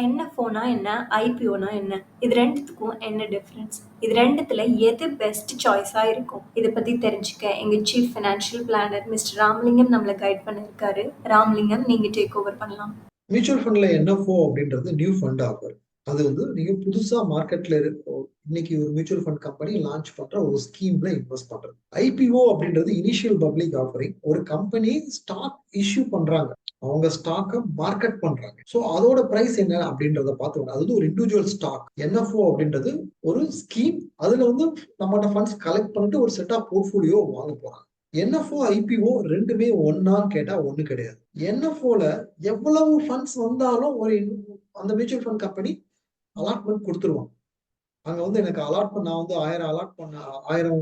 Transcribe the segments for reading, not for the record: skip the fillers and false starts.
என்எஃப்ஓனா என்ன? ஐபிஓனா என்ன? இது 2த்துக்கும் என்ன டிஃபரன்ஸ்? இது 2த்துல எது பெஸ்ட் சாய்ஸா இருக்கும்? இத பத்தி தெரிஞ்சுக்க எங்க chief financial planar mister Ramalingam நம்மள கைட் பண்ண இருக்காரு. ராமலிங்கம், நீங்க டேக் ஓவர் பண்ணலாம். மியூச்சுவல் ஃபண்ட்ல என்எஃப்ஓ அப்படின்றது நியூ ஃபண்ட் ஆஃபர். அது வந்து நீங்க புதுசா மார்க்கெட்ல இன்னைக்கு ஒரு மியூச்சுவல் ஃபண்ட் கம்பெனி லான்ச் பண்ற ஒரு ஸ்கீம்ல இன்வெஸ்ட் பண்றது. ஐபிஓ அப்படின்றது இனிஷியல் பப்ளிக் ஆஃபரிங். ஒரு கம்பெனி ஸ்டாக் இஷ்யூ பண்றாங்க, அவங்க ஸ்டாக்கை மார்க்கெட் பண்றாங்க. ஸோ அதோட பிரைஸ் என்ன அப்படின்றத பார்த்து, அது ஒரு இண்டிவிஜுவல் ஸ்டாக். என்எஃப்ஓ அப்படின்றது ஒரு ஸ்கீம். அதுல வந்து நம்மளோட ஃபண்ட்ஸ் கலெக்ட் பண்ணிட்டு ஒரு செட் ஆஃப் போர்ட்ஃபோலியோ வாங்க போறாங்க. என்எஃப்ஓ ஐபிஓ ரெண்டுமே ஒன்னான்னு கேட்டா ஒண்ணு கிடையாது. என்எஃப்ஓல எவ்வளவு ஃபண்ட்ஸ் வந்தாலும் ஒரு அந்த மியூச்சுவல் ஃபண்ட் கம்பெனி அலாட்மெண்ட் கொடுத்துருவாங்க. அங்க வந்து எனக்கு அலாட் பண்ண, நான் வந்து 1000 அலாட் பண்ண, 1000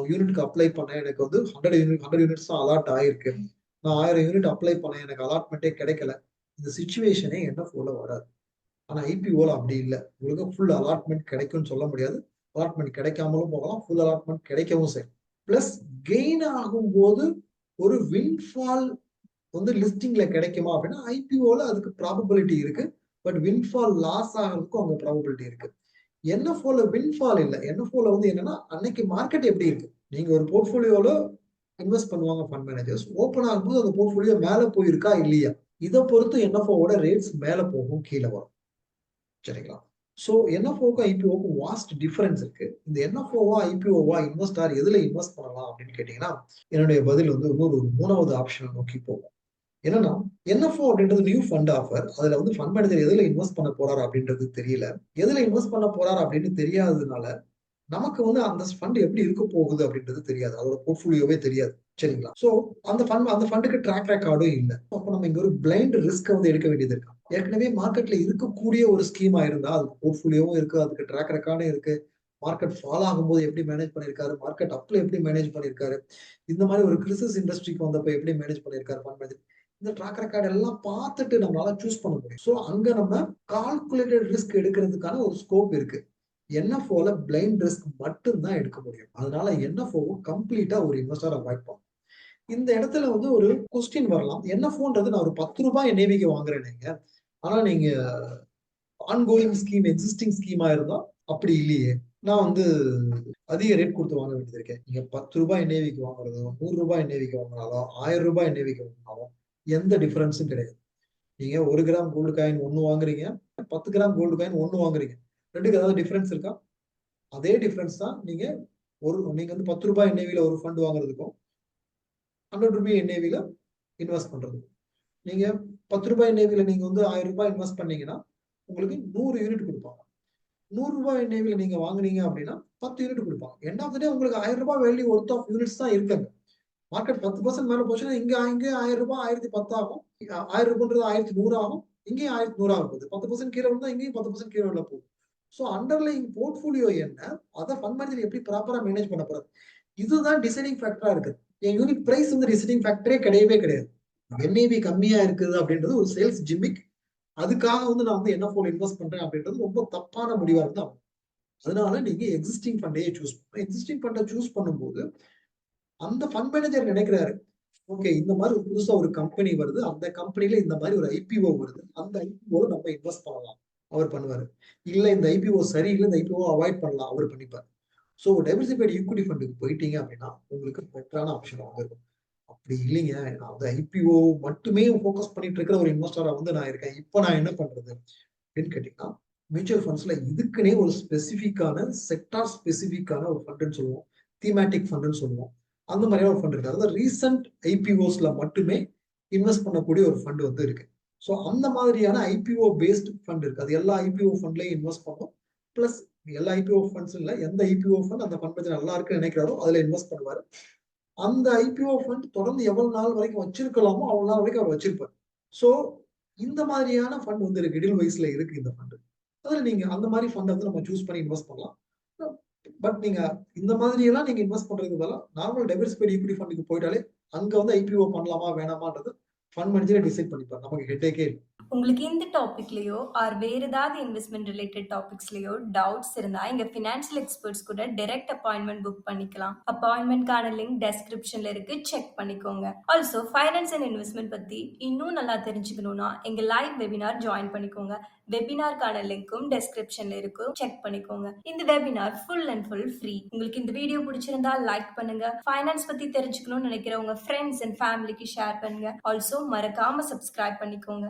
யூனிட்க்கு அப்ளை பண்ணேன், எனக்கு வந்து 100 யூனிட்ஸ் தான் அலாட் ஆயிருக்கு. நான் 1000 யூனிட் அப்ளை பண்ணேன், எனக்கு அலாட்மெண்ட்டே கிடைக்கல. இந்த சிச்சுவேஷனே என்எஃப்ஓல வராது. ஆனா ஐபிஓல அப்படி இல்லை. உங்களுக்கு ஃபுல் அலாட்மெண்ட் கிடைக்கும்னு சொல்ல முடியாது. அலாட்மெண்ட் கிடைக்காமலும் போகலாம், ஃபுல் அலாட்மெண்ட் கிடைக்கவும் செய்யும். பிளஸ் கெயின் ஆகும்போது ஒரு வின்ஃபால் வந்து லிஸ்டிங்ல கிடைக்குமா அப்படின்னா ஐபிஓல அதுக்கு ப்ராபபிலிட்டி இருக்கு. பட் வின்ஃபால் லாஸ் ஆகிறதுக்கும் அங்க ப்ராபபிலிட்டி இருக்கு. என்எஃப்ஓல வின்ஃபால் இல்லை. என்எஃப்ஓல வந்து என்னன்னா அன்னைக்கு மார்க்கெட் எப்படி இருக்கு, நீங்க ஒரு போர்ட்ஃபோலியோல இன்வெஸ்ட் பண்ணுவாங்க ஃபண்ட் மேனேஜர்ஸ். ஓப்பன் ஆகும்போது அந்த போர்ட்ஃபோலியோ மேல போயிருக்கா இல்லையா, இதை பொறுத்து என்எஃப்ஓட ரேட்ஸ் மேல போகும், கீழே வரும். சரிங்களா? ஸோ என்எஃப்ஓக்கும் ஐபிஓக்கும் வாஸ்ட் டிஃபரன்ஸ் இருக்கு. இந்த என்எஃப்ஓவா ஐபிஓவா இன்வெஸ்டார் எதுல இன்வெஸ்ட் பண்ணலாம் அப்படின்னு கேட்டீங்கன்னா, என்னுடைய பதில் வந்து இன்னொரு 3வது ஆப்ஷனை நோக்கி போகும். என்னன்னா, என்எஃப்ஓ அப்படின்றது நியூ ஃபண்ட் ஆஃபர். அதுல வந்து ஃபண்ட் மேனேஜர் எதுல இன்வெஸ்ட் பண்ண போறாரு அப்படின்றது தெரியல. எதுல இன்வெஸ்ட் பண்ண போறாரு அப்படின்னு தெரியாததுனால நமக்கு வந்து அந்த ஃபண்ட் எப்படி இருக்க போகுது அப்படின்றது தெரியாது. அதோட போர்ட்ஃபோலியோவே தெரியாது. சரிங்களா? சோ அந்த ஃபண்டுக்கு ட்ராக் ரெக்கார்டும் இல்ல. அப்போ நம்ம இங்க ஒரு பிளைண்ட் ரிஸ்க் வந்து எடுக்க வேண்டியது இருக்கு. ஏற்கனவே மார்க்கெட்ல இருக்கக்கூடிய ஒரு ஸ்கீமா இருந்தா அதுக்கு போர்ட்ஃபோலியோவும் இருக்கு, அதுக்கு ட்ராக் ரெக்கார்டும் இருக்கு. மார்க்கெட் ஃபால் ஆகும்போது எப்படி மேனேஜ் பண்ணிருக்காரு, மார்க்கெட் அப்ல எப்படி மேனேஜ் பண்ணிருக்காரு, இந்த மாதிரி ஒரு கிறிஸ்டஸ் இண்டஸ்ட்ரிக்கு வந்தப்ப எப்படி மேனேஜ் பண்ணிருக்காரு ஃபண்ட் மேனேஜர், இந்த ட்ராக் ரெக்கார்ட் எல்லாம் பார்த்துட்டு நம்மளால சூஸ் பண்ண முடியும். சோ அங்க நம்ம கால்குலேட்டட் ரிஸ்க் எடுக்கிறதுக்கான ஒரு ஸ்கோப் இருக்கு. என்எஃப்ஓல பிளைண்ட் ரிஸ்க் மட்டும் தான் எடுக்க முடியும். அதனால என்எஃப்ஓ கம்ப்ளீட்டா ஒரு இன்வெஸ்டர் அவாய்ட் பண்ணும். இந்த இடத்துல வந்து ஒரு கொஸ்டின் வரலாம். என்எஃப்ஓன்றது நான் ஒரு 10 ரூபாய் என்ஏவிக்கு வாங்குறேன் நீங்க, ஆனா நீங்க ஆன்கோயிங் ஸ்கீம், எக்ஸிஸ்டிங் ஸ்கீமா இருந்தா அப்படி இல்லையே, நான் வந்து அதிக ரேட் கொடுத்து வாங்க வேண்டியது இருக்கேன். நீங்க 10 ரூபாய் என்ஏவிக்கு வாங்குறதோ, 100 ரூபாய் என்ஏவிக்கு வாங்கினாலும், 1000 ரூபாய் என்ஏவிக்கு வாங்கினாலும் எந்த டிஃபரன்ஸும் கிடையாது. நீங்க 1 கிராம் கோல்டு காயின் 1 வாங்குறீங்க, 10 கிராம் கோல்டு காயின் 1 வாங்குறீங்க, ரெண்டுக்கு ஏதாவது டிஃபரன்ஸ் இருக்கா? அதே டிஃபரன்ஸ் தான். நீங்க வந்து 10 ரூபாய் என்ஏவில ஒரு ஃபண்ட் வாங்குறதுக்கும் 100 ரூபாய் என்ஏவில இன்வெஸ்ட் பண்றதுக்கும், நீங்க 10 ரூபாய் என்ஏவில நீங்க வந்து 1000 ரூபாய் இன்வெஸ்ட் பண்ணீங்கன்னா உங்களுக்கு 100 யூனிட் கொடுப்பாங்க. 100 ரூபாய் என்ஏவில நீங்க வாங்குனீங்க அப்படின்னா 10 யூனிட் கொடுப்பாங்க. எண்ட் ஆஃப் த டே உங்களுக்கு 1000 ரூபாய் வேல்யூ ஒர்த் ஆஃப் யூனிட்ஸ் தான் இருக்காங்க. மார்க்கெட் 10% மேல போச்சுன்னா இங்க 1000 ரூபாய் 1010 ஆகும், 1000 ரூபாய்ன்றது 1100 ஆகும், இங்கேயும் 1100 ஆக போகுது. 10% கீழே வந்தா இங்கேயும் 10% கீழே உள்ள போகுது. ஸோ அண்டர்லைங் போர்ட்ஃபோலியோ என்ன, அதை ஃபண்ட் மேனேஜர் எப்படி ப்ராப்பரா மேனேஜ் பண்ண போறாரு, இதுதான் டிசைடிங் ஃபேக்டரா இருக்கு. என் யூனிட் பிரைஸ் வந்து டிசைடிங் ஃபேக்டரே கிடையவே கிடையாது. என்ஏவி கம்மியா இருக்குது அப்படின்றது ஒரு சேல்ஸ் ஜிம்மிக். அதுக்காக வந்து நான் வந்து என்எஃப்ஓல இன்வெஸ்ட் பண்றேன் அப்படின்றது ரொம்ப தப்பான முடிவா இருந்தா, அதனால நீங்க எக்ஸிஸ்டிங் ஃபண்டையே சூஸ் பண்ணுங்க. எக்ஸிஸ்டிங் ஃபண்டை சூஸ் பண்ணும்போது அந்த ஃபண்ட் மேனேஜர் நினைக்கிறாரு, ஓகே இந்த மாதிரி புதுசா ஒரு கம்பெனி வருது, அந்த கம்பெனில இந்த மாதிரி ஒரு ஐபிஓ வருது, அந்த ஐபிஓ நம்ம இன்வெஸ்ட் பண்ணலாம், அவர் பண்ணுவாரு. இல்ல இந்த ஐபிஓ சரியில்லை, இந்த ஐபிஓ அவாய்ட் பண்ணலாம், அவர் பண்ணிப்பாரு. ஸோ டைவர்சிஃபைட் ஈக்விட்டி ஃபண்டுக்கு போயிட்டீங்க அப்படின்னா உங்களுக்கு பெட்டரான ஆப்ஷன் வந்து இருக்கும். அப்படி இல்லைங்க, நான் வந்து ஐபிஓ மட்டுமே ஃபோக்கஸ் பண்ணிட்டு இருக்கிற ஒரு இன்வெஸ்டரா வந்து நான் இருக்கேன், இப்போ நான் என்ன பண்றது அப்படின்னு கேட்டீங்கன்னா, மியூச்சுவல் ஃபண்ட்ஸ்ல இதுக்குன்னே ஒரு ஸ்பெசிஃபிக்கான செக்டார் ஸ்பெசிஃபிக்கான ஒரு ஃபண்டுன்னு சொல்லுவோம், தீமேட்டிக் ஃபண்டுன்னு சொல்லுவோம். அந்த மாதிரியான ஒரு ஃபண்ட் இருக்கு. அதாவது ரீசெண்ட் ஐபிஓஸ்ல மட்டுமே இன்வெஸ்ட் பண்ணக்கூடிய ஒரு ஃபண்ட் வந்து இருக்கு. ஸோ அந்த மாதிரியான ஐபிஓ பேஸ்ட் ஃபண்ட் இருக்கு. அது எல்லா ஐபிஓ ஃபண்ட்லயும் இன்வெஸ்ட் பண்ணும். பிளஸ் எல்லா ஐபிஓ ஃபண்ட்ஸ் இல்ல, எந்த ஐபிஓ ஃபண்ட் அந்த ஃபண்ட் பத்தி நல்லா இருக்குன்னு நினைக்கிறாரோ அதுல இன்வெஸ்ட் பண்ணுவாரு. அந்த ஐபிஓ ஃபண்ட் தொடர்ந்து எவ்வளவு நாள் வரைக்கும் வச்சிருக்கலாமோ அவ்வளவு நாள் வரைக்கும் அவர் வச்சிருப்பாரு. ஸோ இந்த மாதிரியான ஃபண்ட் வந்து இருக்கு, டில் வைஸ்ல இருக்கு இந்த ஃபண்ட். அதுல நீங்க அந்த மாதிரி ஃபண்ட் வந்து நம்ம சூஸ் பண்ணி இன்வெஸ்ட் பண்ணலாம். பட் நீங்க இந்த மாதிரி எல்லாம் நீங்க இன்வெஸ்ட் பண்றதுக்கு பதிலா நார்மல் டைவர்சிஃபைட் ஈக்விட்டி ஃபண்டுக்கு போயிட்டாலே அங்க வந்து ஐபிஓ பண்ணலாமா வேணாமான்றது ஃபண்ட் மேனேஜரே டிசைட் பண்ணிப்பாரு, நமக்கு ஹெட்டேக்கே இல்லை. உங்களுக்கு இந்த டாபிக்லயோ ஆர் வேற ஏதாவது இன்வெஸ்ட்மெண்ட் ரிலேட்டட் டாபிக்ஸ்லயோ டவுட்ஸ் இருந்தா எங்க ஃபினான்ஷியல் எக்ஸ்பர்ட்ஸ் கூட டைரக்ட் அப்பாயின்மெண்ட் புக் பண்ணிக்கலாம். அப்பாயின்மெண்ட்கான லிங்க் டெஸ்கிரிப்ஷன்ல இருக்கு, செக் பண்ணிக்கோங்க. ஆல்சோ ஃபைனான்ஸ் அண்ட் இன்வெஸ்ட்மெண்ட் பத்தி இன்னும் நல்லா தெரிஞ்சுக்கணும்னா எங்க லைவ் வெபினார் ஜாயின் பண்ணிக்கோங்க. வெபினார்க்கான லிங்க்கும் டெஸ்கிரிப்ஷன்ல இருக்கு, செக் பண்ணிக்கோங்க. இந்த webinar full and full free. உங்களுக்கு இந்த வீடியோ பிடிச்சிருந்தா லைக் பண்ணுங்க. ஃபைனான்ஸ் பத்தி தெரிஞ்சுக்கணும்னு நினைக்கிற உங்க ஃப்ரெண்ட்ஸ் அண்ட் ஃபேமிலிக்கு ஷேர் பண்ணுங்க. ஆல்சோ மறக்காம சப்ஸ்கிரைப் பண்ணிக்கோங்க.